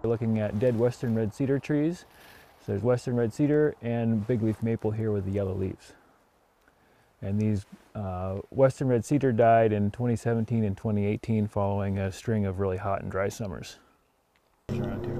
We're looking at dead western red cedar trees. So there's western red cedar and big leaf maple here with the yellow leaves. And these western red cedar died in 2017 and 2018 following a string of really hot and dry summers. Around here.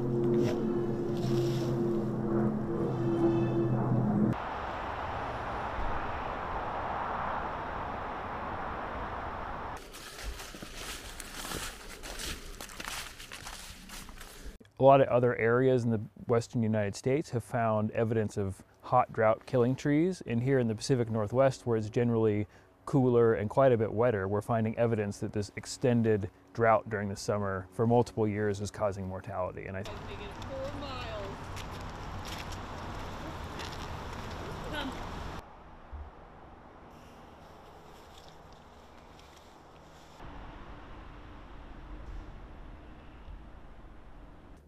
A lot of other areas in the western United States have found evidence of hot drought killing trees, and here in the Pacific Northwest, where it's generally cooler and quite a bit wetter, we're finding evidence that this extended drought during the summer for multiple years is causing mortality. And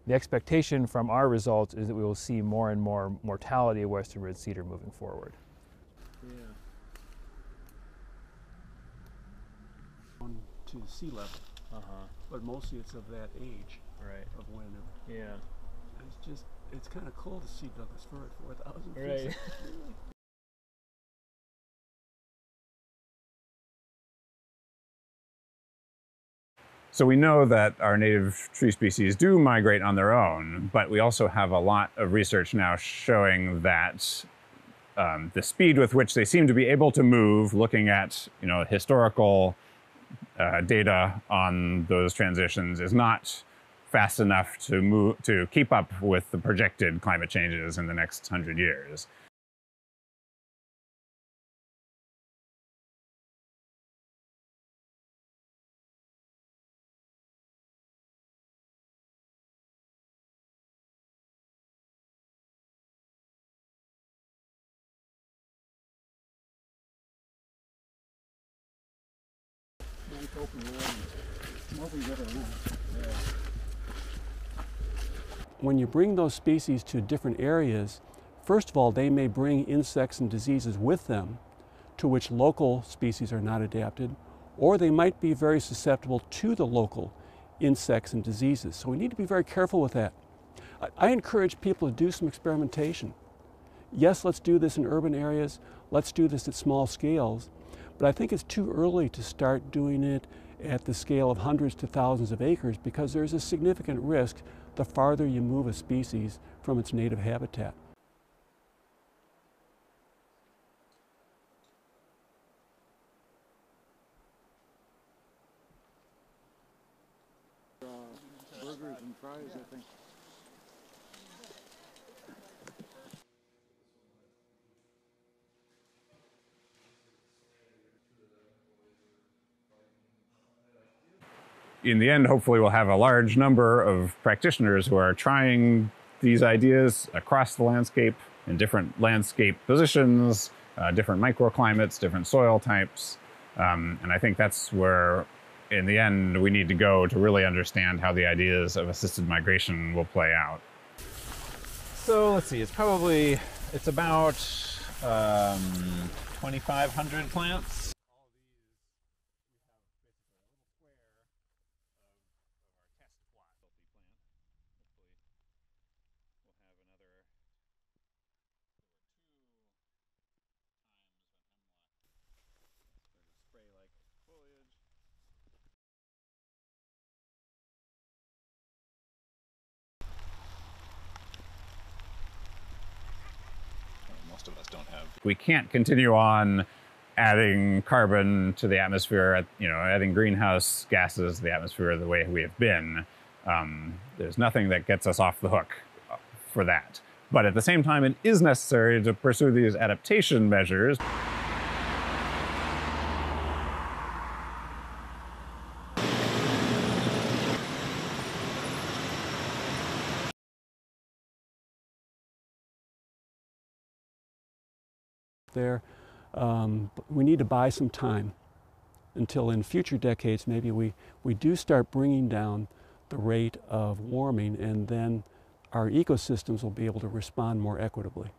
the expectation from our results is that we will see more and more mortality of western red cedar moving forward. Yeah. On to the sea level. But mostly it's of that age. Right. Of when it, yeah. It's kind of cool to see Douglas fir at 4,000 feet. Right. So we know that our native tree species do migrate on their own, but we also have a lot of research now showing that the speed with which they seem to be able to move, looking at historical data on those transitions, is not fast enough to keep up with the projected climate changes in the next 100 years. When you bring those species to different areas, first of all, they may bring insects and diseases with them to which local species are not adapted, or they might be very susceptible to the local insects and diseases. So we need to be very careful with that. I encourage people to do some experimentation. Yes, let's do this in urban areas. Let's do this at small scales. But I think it's too early to start doing it at the scale of hundreds to thousands of acres, because there's a significant risk the farther you move a species from its native habitat. Burgers and fries, I think. In the end, hopefully we'll have a large number of practitioners who are trying these ideas across the landscape in different landscape positions, different microclimates, different soil types. And I think that's where, in the end, we need to go to really understand how the ideas of assisted migration will play out. So let's see, it's about 2,500 plants. Most of us don't have. We can't continue on adding carbon to the atmosphere, adding greenhouse gases to the atmosphere the way we have been. There's nothing that gets us off the hook for that. But at the same time, it is necessary to pursue these adaptation measures. We need to buy some time until in future decades maybe we do start bringing down the rate of warming, and then our ecosystems will be able to respond more equitably.